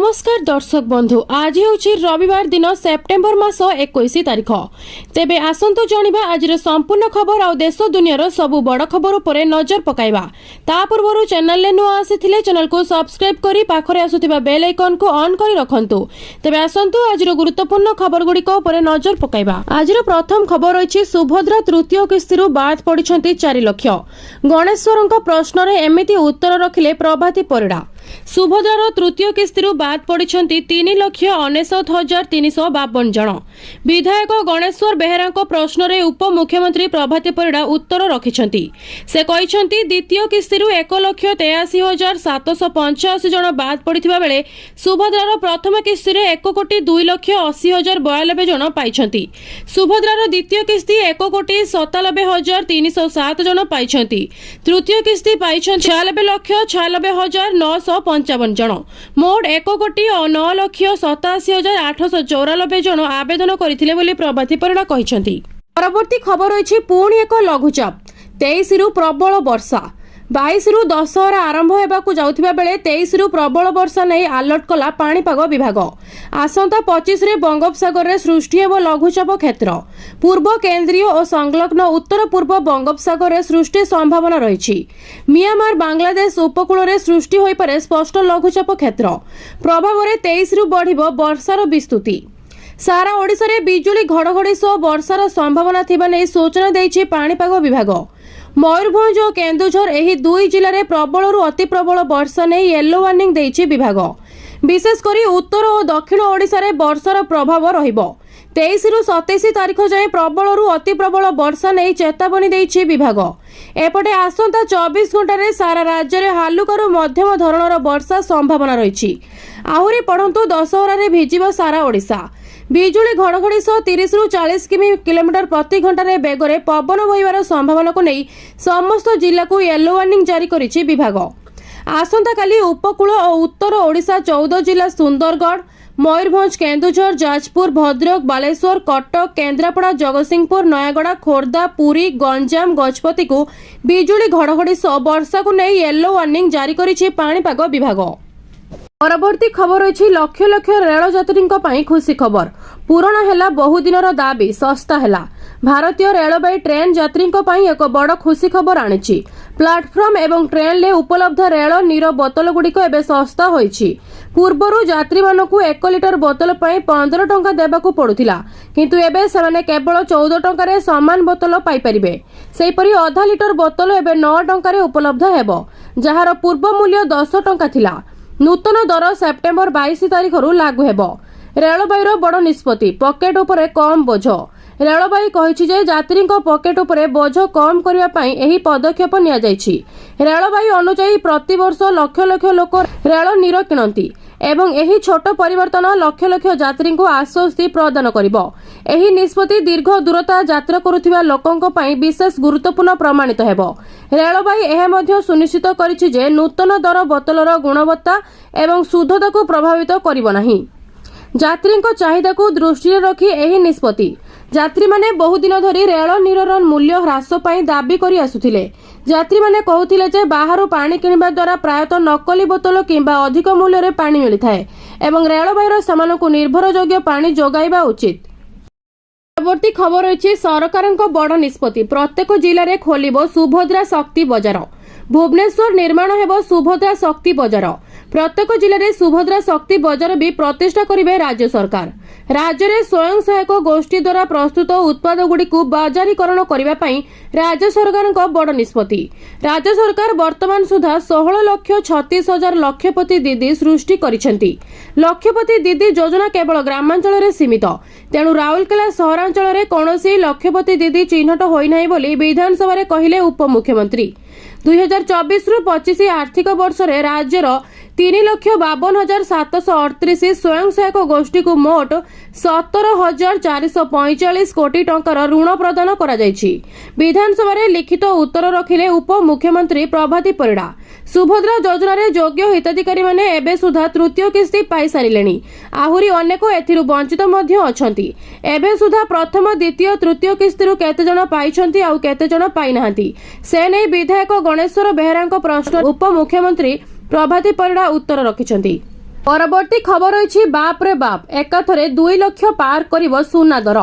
नमस्कार दर्शक बंधु आज हूँ रविवार दिन सेप्टेम्बर मास 21 तारिख तेबे आसंतु जानिबा आज संपूर्ण खबर आ देश दुनियार सबु बड़ खबर उपरे नजर पकाइबा। ता पूर्व चैनल ले नुआ आसीथिले चैनल को सब्सक्राइब करी पाखरे आसुथिबा बेल आइकन को ऑन करी रखंतु। तेबे आसंतु आज गुरुत्वपूर्ण खबर गुडी को उपरे नजर पकाइबा। आज प्रथम खबर रहिछि सुभद्रा तृतीय किस्तिरु बाद पडिछंती 4 लाख। गणेश्वरଙ୍କ प्रश्न रे एमिति उत्तर रखिले प्रभाती परिडा। सुभद्रार तृतीय किस्तिरु बाद पडिछंती 3,99,352 जन। विधायक गणेश्वर बेहेरांक प्रश्न रे उपमुख्यमंत्री प्रभाती परिडा उत्तर रखिछंती। से कहिछंती द्वितीय किस्तिरु 1,83,785 जन बाद पडिथिबा बेले सुभद्रार प्रथम किस्ति रे 1,02,80,092 जन पाइछंती। सुभद्रार द्वितीय किस्ति 1,97,307 जन पाइछंती। तृतीय किस्ति पाइछंती 96,96,955 जन। मोट 1,09,87,894 जन आवेदन करथिले बोली प्रभाती परिडा कहिसंती। परवर्ती खबर रहिछि पुणी एक लघुचाप 23 रु प्रबल वर्षा। 22 रु दशहरा आरंभ हेबाकू जाउथिबा बेले 23 रु प्रबल वर्षा नै अलर्ट कला पाणीपाग विभाग। आसंता 25 रे बंगोपसागर रे सृष्टि हेबो लघुचाप क्षेत्र। पूर्व केंद्रीय और संलग्न उत्तर पूर्व बंगोपसागर रे सृष्टि संभावना रहिछि। म्यांमार बांग्लादेश उपकूल रे सृष्टि होई पारे स्पष्ट लघुचाप क्षेत्र। प्रभाव रे 23 रु बढ़िबो वर्षार विस्तृति। सारा ओडिशा रे बिजुली घड़घड़ी सह वर्षार संभावना थिबा नै सूचना दैछि पाणीपाग विभाग। मयूरभंज और केन्दुझर एही दुई जिले में प्रबल रु अति प्रबल वर्षा नहीं येलो वार्निंग देइछि विभाग। विशेषकर उत्तर और दक्षिण ओडिशा रे वर्षार प्रभाव रहिबो। 23 रु 27 तारिख जाए प्रबल रु अति प्रबल वर्षा नहीं चेतावनी देइछि विभाग। एपटे आसंता 24 घंटा रे सारा राज्य में हालुकारू मध्यम धरणर वर्षा संभावना रहिछि। आहुरी पढ़ंतु दशहरा रे भिजिबो सारा ओडिशा। बिजुली घड़घड़ी सह 30 रु 40 किलोमीटर प्रति घंटा रे बेगरे पवन बहिबार संभावना को नहीं समस्त जिला को येलो वार्निंग जारी करिछि विभाग। आसंता काली उपकूल और उत्तर ओडिशा 14 जिला सुंदरगढ़, मयूरभंज, केन्दुझर, जाजपुर, भद्रक, बालेश्वर, कटक, केन्द्रापड़ा, जगतसिंहपुर, नयागड़ा, खोर्धा, पुरी, गंजाम, गजपति को बिजुली घड़घड़ी सह वर्षा को नहीं येलो वार्निंग जारी करिछि पाणीपाग विभाग। परवर्ती खबर रही लक्ष लक्ष रेल यात्री खुशी खबर। पूरण है बहुदिनर दाबी सस्ता है। भारतीय रेलवे ट्रेन यात्री एक बड़ खुशी खबर आनी। प्लाटफर्म एवं ट्रेन ले उपलब्ध रेल नीर बोतल गुड़िक एवं सस्ता होईछि। पूर्वर यात्री मानकु 1 लिटर बोतल 15 टंका देबाकू पड़ुथिला, किंतु एबे सेमाने केवल 14 टंका समान बोतल पाई परिबे। सेहीपरि आधा लिटर बोतल एबे 9 टंका उपलब्ध हेबो, जहार पूर्व मूल्य 10 टंका थिला। नूतन दर सेप्टेम्बर 22 तारिख लागू हेबो। रेलबाईर बड़ निष्पत्ति पकेट उपरे कम बोझ। रेलबाई कहिछि जे यात्री पकेट उपरे बोझ कम करिया पई एही पदक्षेप निया जायछि। रेलबाई अनुसार प्रति वर्ष लक्ष लक्ष लोक रेल नीर किणंती एवं एही छोट परिवर्तन लक्ष लक्ष यात्री को आश्वस्ति प्रदान करिबो। एही निष्पत्ति दीर्घ दूरता यात्रा करुथिबा लोकंक पई विशेष गुरुत्वपूर्ण प्रमाणित हेबो। रेलबाई एहा मध्य सुनिश्चित करिछि जे नूतन दर बोतलर गुणवत्ता एवं शुद्धता को प्रभावित करिबो नाही। यात्री चाहिदा को दृष्टि रखी एही निष्पत्ति। यात्री माने बहुदिन धरी रेल नीरर मूल्य ह्रास पाई दाबी करी आसुथिले। यात्री माने कहूथिले जे बाहरु पानी किनिबा द्वारा प्रायतः नकली बोतल किंबा अधिक मूल्य रे पानी मिलिथाए एवं रेलबाईर सेमानकु निर्भरयोग्य पानी जोगाइबा उचित। परवर्ती खबर रही सरकारक बड़ निष्पत्ति। प्रत्येक जिले में खोलिबो सुभद्रा शक्ति बजार। भुवनेश्वर निर्माण हेबो सुभद्रा शक्ति बजार। प्रत्येक जिले में सुभद्रा शक्ति बजार भी प्रतिष्ठा करिवे राज्य सरकार। राज्य में स्वयं सहायक गोष्ठी द्वारा प्रस्तुत उत्पाद गुड़िक बाजारीकरण करने राज्य सरकार बड़ निष्पत्ति। राज्य सरकार वर्तमान सुधा 16,36,000 लक्षपति दीदी सृष्टि करिसेंती। लक्षपति दीदी योजना केवल ग्रामांचल में सीमित, तेणु राउरकेला सहरांचल में कौनसी लक्षपति दीदी चिन्हट होई नाही बोली विधानसभा रे कहिले उपमुख्यमंत्री। 2024 रु 25 आर्थिक वर्ष रे राज्यर 3,52,738 स्वयं सहायक गोष्ठी को मोट 17,445 कोटी टंकार ऋण प्रदान करा जायछि। विधानसभा रे लिखित उत्तर रखिले उपमुख्यमंत्री प्रभाती परिडा। सुभद्रा योजना रे योग्य हिताधिकारी माने एबे सुधा तृतीय किस्ती पाई सारिलेनी। आहुरी अनेक एथिरु वंचित मध्य अछंती। एबे सुधा प्रथम द्वितीय तृतीय किस्तीरु केते जण पाइछंती आउ केते जण पाई नाहंती, से नै विधायक गणेश्वर बेहेरांक प्रश्न उपमुख्यमंत्री प्रभाती परिडा उत्तर रखिछंती। परवर्ती खबर रही बाप रे बाप एकाथरे 2 लाख पार करिवो सुना दर।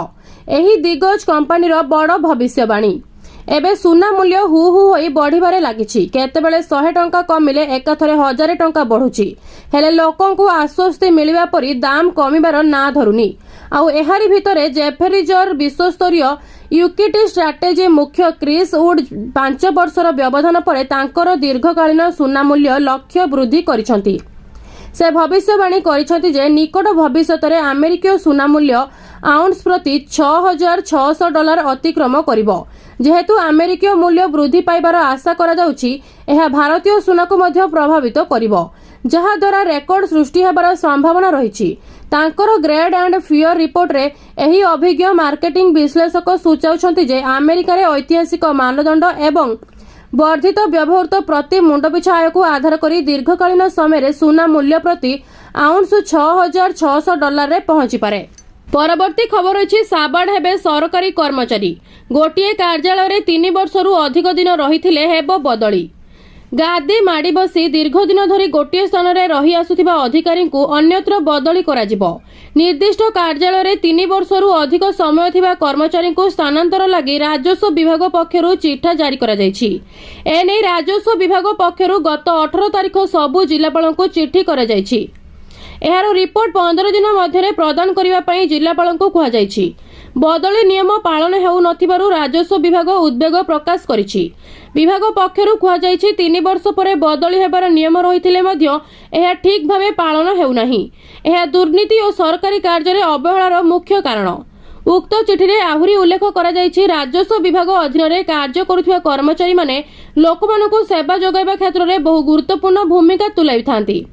एही दिग्गज कंपनीर बड़ भविष्यवाणी। एबे सुना मूल्य हु हु होई बढ़िबारे लागिछि। केतेबेले 100 टंका कमिले एकाथरे 1000 टंका बढ़ुछि। हेले लोकंकु आश्वस्ति मिलिबा परी दाम कमिबार ना धरुनी। आउ एहारी भितरे जेफेरिजर विश्वस्तरीय यूकिटी स्ट्राटेजी मुख्य क्रिस वुड 5 वर्षर व्यवधान पर तांकर दीर्घकालीन सुना मूल्य लक्ष्य वृद्धि करिसंती। से भविष्यवाणी करिसंती जे निकट भविष्यत रे अमेरिकीय सुना मूल्य आउंस प्रति $6,600 अतिक्रम करिवो। जेहेतु अमेरिकीय मूल्य वृद्धि पाइबार आशा करा जाउछि, एहा भारतीय सुना को मध्य प्रभावित करिवो, जहा द्वारा रेकर्ड सृष्टि हेबार संभावना रहिछि। तांकर ग्रेड एंड फियर रिपोर्ट रे एही अभिज्ञ मार्केटिंग विश्लेषक सूचाउछंती जे अमेरिका रे ऐतिहासिक मानदंड एवं वर्धित व्यवहृत प्रति मुंड पिछा आय को आधार करी दीर्घकालीन समय सुना मूल्य प्रति आउंस $6,600 रे पहुंची पारे। परवर्ती खबर रही साबाड़ हेबे सरकारी कर्मचारी। गोटे कार्यालय रे 3 वर्षरू अधिक दिन रहिथिले हेबो बदली। गादी माड़ी बसी दीर्घ दिन धरी गोटे स्थान रे रही आसुथिबा अधिकारी को अन्यत्र बदली कराजिबो। निर्दिष्ट कार्यालय रे 3 वर्षरू अधिक समय थिबा कर्मचारी को स्थानांतर लागि राजस्व विभाग पक्षरु चिठा जारी करा जायछि। एने राजस्व विभाग पक्षरु गत 18 तारिख सबु जिल्लापाल को चिठी करा जायछि। एहार रिपोर्ट 15 दिन मध्यरे प्रदान करिबा पई जिल्लापाल को कुहा जायछि। बदली नियम पालन हेउ नथिबारु राजस्व विभाग उद्वेग प्रकाश करिछि। विभाग पक्षरु कुहा जायछि 3 वर्ष परे बदली हेबार नियम रहिथिले मध्य एहा ठीक भाबे पालन हेउ नाही। एहा दुर्नीति और सरकारी कार्य अवहेलार मुख्य कारण। उक्त चिठी रे आहुरी उल्लेख करा जायछि राजस्व विभाग अधीन रे कार्य करुथिबा कर्मचारी माने लोकमानकु सेवा जोगाइबा क्षेत्र रे बहु गुरुत्वपूर्ण भूमिका तुलाई थांती।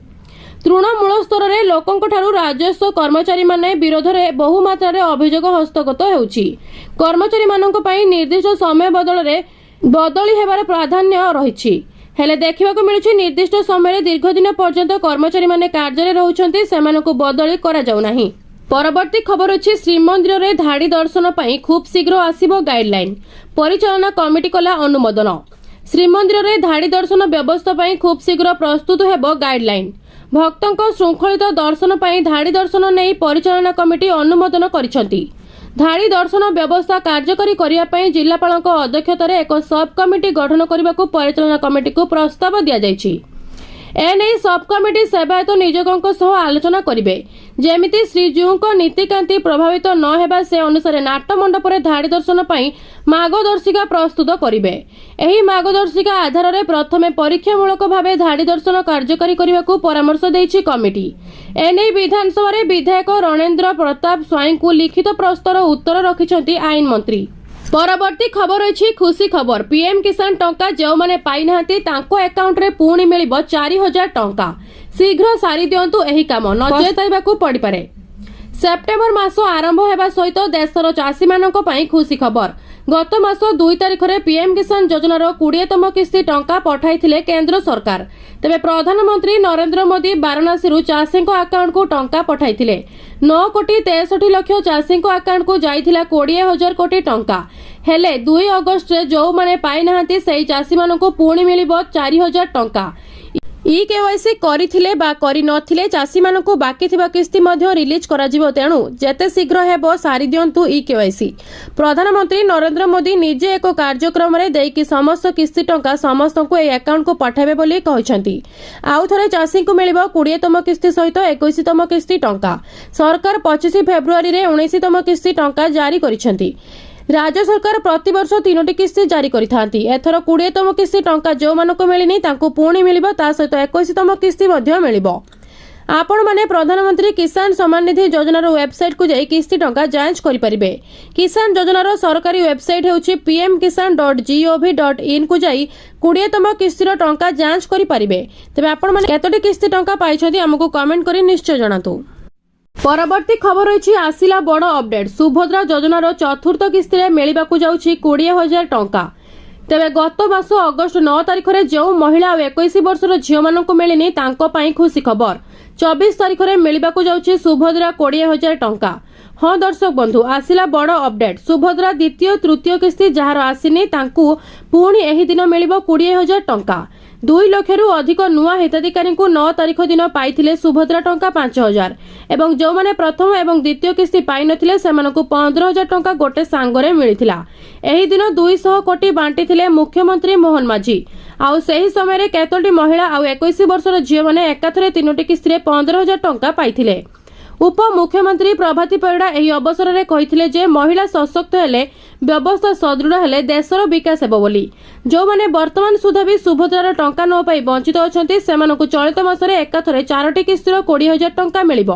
तृणमूल स्तर में लोकों ठारू राजस्व कर्मचारी माने विरोध में बहु मात्रा अभियोग हस्तगत होउछि। कर्मचारी मानक पई निर्दिष्ट समय बदली हेबार प्राधान्य रहिछि। हेले देखिबाकु मिलुछि निर्दिष्ट समय दीर्घ दिन पर्यंत कर्मचारी माने कार्य रहउछन्ति, सेमानकु बदली करा जाउ नाही। परवर्ती खबर अछि श्रीमंदिर रे धाड़ी दर्शन पई खूब शीघ्र आसीबो गाइडलाइन। परिचालना कमिटी कला अनुमोदन। श्रीमंदिर रे धाड़ी दर्शन व्यवस्था पई खूब शीघ्र प्रस्तुत हेबो गाइडलाइन। भक्तों श्रृंखलित दर्शन पर धाड़ी दर्शन नहीं परिचालना कमिटी अनुमोदन करिसंती। धाड़ी दर्शन व्यवस्था कार्यकारी करिया पई जिल्लापाल अध्यक्षतार एक सब कमिटी गठन करने को परिचालना कमिटी को प्रस्ताव दिया जायछि। एने सब कमिटी सेवायत नियोजकों सह आलोचना करिवे, जेमिति श्रीजीऊ को नीतिकांति प्रभावित न हेबा से अनुसार नाट मंडप रे धाड़ी दर्शन पई मार्गदर्शिका प्रस्तुत करिवे। एही मार्गदर्शिका आधार रे प्रथमे परीक्षामूलक भावे धाड़ी दर्शन कार्यकारी करने को परामर्श देछि कमिटी। एने विधानसभा रे विधायक रणेंद्र प्रताप स्वाई को लिखित प्रस्ताव उत्तर रखिछंती आईन मंत्री। परवर्ती खबर रही खुशी खबर। पीएम किसान टंका जो माने पाई नाहंती तांको अकाउंट रे पुणी मिलिबो 4000 टंका। शीघ्र सारी दियंतु एही काम नजेताइबाकू पड़ी पारे। सेप्टेम्बर मास आरंभ हेबा सहित देशर चाषी मानक पई खुशी खबर। गत मास 2 तारिख रे पीएम किसान योजनार 20तम किस्ती टंका पठाइथिले केंद्र सरकार। तेबे प्रधानमंत्री नरेंद्र मोदी वाराणसी चाषी अकाउंट को टंका पठाइथिले। 9,63,00,000 चाषी अकाउंट को जाइथिला 20,000 कोटी टंका। हेले 2 अगस्त रे जो माने पाई नाहंती सेही चाषी मानक पुणी मिलिबो 4000 टंका। ई केवाईसी करिथिले बा करि नथिले चाषी मानकु बाकी थिबा किस्ती मध्य रिलीज करा जिवो, तेणु जेते शीघ्र हेबो सारी दियंतु ई केवाईसी। प्रधानमंत्री नरेंद्र मोदी निजे एक कार्यक्रम रे देकी समस्त किस्ती टंका समस्तଙ୍କୁ ए अकाउंट को पठाबे बोली कहिसंती। आउ थरे चाषी को मिलिबो 20तम किस्ती सहित 21तम किस्ती टंका। सरकार 25 फेब्रुआरी रे 19तम किस्ती टंका जारी करिसंती। राज्य सरकार प्रतिवर्ष 3टी किस्ती जारी करिथांती। एथर 20तम किस्ती टंका जो मानको मिलिनी तांको पुणी मिलिबो, ता सहित 21तम किस्ती मध्य मिलिबो। आपण माने प्रधानमंत्री किसान सम्मान निधि योजनार वेबसाइट को जाई किस्ती टंका जांच करि परिबे। किसान योजनार सरकारी वेबसाइट हेउची pmkisan.gov.in को जाई 20तम किस्तीर टंका जांच करि परिबे। तबे आपण माने केतोटी किस्ती टंका पाइछथि हमकु कमेंट करि निश्चय जणातु। परवर्ती खबर रही आसिला बड़ अपडेट। सुभद्रा योजनार चतुर्थ किस्ती में मिलवाकू जाउछि 20,000 टंका। तेबे गत मास अगस्त 9 तारिख रे जो महिला और 21 वर्षर झियो मानकु मिलिनी तांको पई खुशी खबर। 24 तारिख रे मिलवाकू जाउछि सुभद्रा 20,000 टंका। हाँ दर्शक बंधु, आसिला बड़ अपडेट। सुभद्रा द्वितीय तृतीय किस्ती जार आसिनी तांकु पुणी एही दिन मिलिबो 20,000 टंका। 2 ଲକ୍ଷରୁ ଅଧିକ ନୂଆ ହିତାଧିକାରୀଙ୍କୁ 9 ତାରିଖ ଦିନ ପାଇଥିଲେ ସୁଭଦ୍ରା ଟଙ୍କା 5,000 ଏବଂ ଯେଉଁମାନେ ପ୍ରଥମ ଏବଂ ଦ୍ୱିତୀୟ କିସ୍ତି ପାଇନଥିଲେ ସେମାନଙ୍କୁ 15,000 ଟଙ୍କା ଗୋଟେ ସାଙ୍ଗରେ ମିଳିଥିଲା। ଏହି ଦିନ 200 କୋଟି ବାଣ୍ଟିଥିଲେ ମୁଖ୍ୟମନ୍ତ୍ରୀ ମୋହନ ମାଝୀ। ଆଉ ସେହି ସମୟରେ କେତୋଟି ମହିଳା ଆଉ 21 ବର୍ଷର ଝିଅମାନେ ଏକାଥରେ 3ଟି କିସ୍ତିରେ 15,000 ଟଙ୍କା ପାଇଥିଲେ। ଉପମୁଖ୍ୟମନ୍ତ୍ରୀ ପ୍ରଭାତୀ ପରିଡ଼ା ଏହି ଅବସରରେ କହିଥିଲେ ଯେ ମହିଳା ସଶକ୍ତ ହେଲେ ବ୍ୟବସ୍ଥା ସଦୃଢ଼ ହେଲେ ଦେଶର ବିକାଶ ହେବ ବୋଲି। ଯେଉଁମାନେ ବର୍ତ୍ତମାନ ସୁଦ୍ଧା ବି ସୁଭଦ୍ରାର ଟଙ୍କା ନ ପାଇ ବଞ୍ଚିତ ଅଛନ୍ତି ସେମାନଙ୍କୁ ଚଳିତ ମାସରେ ଏକାଥରେ 4ଟି କିସ୍ତିର 20,000 ଟଙ୍କା ମିଳିବ।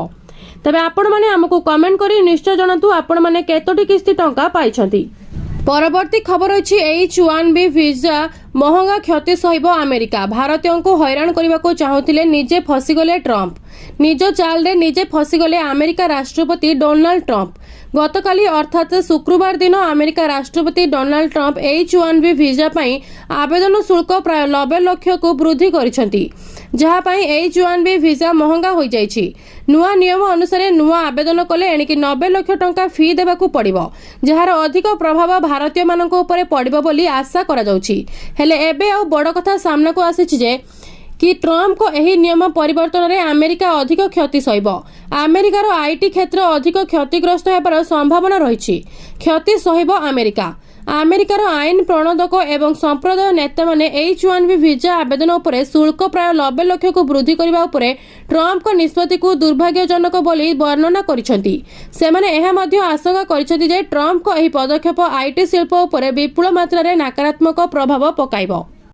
ତେବେ ଆପଣମାନେ ଆମକୁ କମେଣ୍ଟ କରି ନିଶ୍ଚୟ ଜଣାନ୍ତୁ ଆପଣମାନେ କେତୋଟି କିସ୍ତି ଟଙ୍କା ପାଇଛନ୍ତି। ପରବର୍ତ୍ତୀ ଖବର ଅଛି H-1B ଭିସା ମହଙ୍ଗା କ୍ଷତି ସହିବ ଆମେରିକା। ଭାରତୀୟଙ୍କୁ ହଇରାଣ କରିବାକୁ ଚାହୁଁଥିଲେ ନିଜେ ଫସିଗଲେ ଟ୍ରମ୍ପ। ନିଜ ଚାଲରେ ନିଜେ ଫସିଗଲେ ଆମେରିକା ରାଷ୍ଟ୍ରପତି ଡୋନାଲ୍ଡ ଟ୍ରମ୍ପ। ଗତକାଲି ଅର୍ଥାତ୍ ଶୁକ୍ରବାର ଦିନ ଆମେରିକା ରାଷ୍ଟ୍ରପତି ଡୋନାଲ୍ଡ ଟ୍ରମ୍ପ H-1B ଭିସା ପାଇଁ ଆବେଦନ ଶୁଳ୍କ ପ୍ରାୟ 90 ଲକ୍ଷକୁ ବୃଦ୍ଧି କରିଛନ୍ତି, ଯାହା ପାଇଁ H-1B ଭିସା ମହଙ୍ଗା ହୋଇଯାଇଛି। ନୂଆ ନିୟମ ଅନୁସାରେ ନୂଆ ଆବେଦନ କଲେ ଏଣିକି 90 ଲକ୍ଷ ଟଙ୍କା ଫି ଦେବାକୁ ପଡ଼ିବ, ଯାହାର ଅଧିକ ପ୍ରଭାବ ଭାରତୀୟମାନଙ୍କ ଉପରେ ପଡ଼ିବ ବୋଲି ଆଶା କରାଯାଉଛି। ହେଲେ ଏବେ ଆଉ ବଡ଼ କଥା ସାମ୍ନାକୁ ଆସିଛି ଯେ कि ट्रम्प को यही नियम परिवर्तन में अमेरिका अधिक क्षति सहिब। अमेरिकार आईटी क्षेत्र अधिक क्षतिग्रस्त होबार संभावना रही। क्षति सहिब अमेरिका। अमेरिकार आईन प्रणोदक एवं संप्रदाय नेता माने H-1B वीजा आवेदन उपरे शुल्क प्राय 90 लाख को वृद्धि करने उपरे ट्रम्प को निष्पत्ति को दुर्भाग्यजनक बोली वर्णना करिसेंती। सेमाने एहा मध्य आशंका करिसेंती जे ट्रम्प को एही पदक्षेप आईटी शिल्प उपरे विपुल मात्रा रे नकारात्मक प्रभाव पकाइब।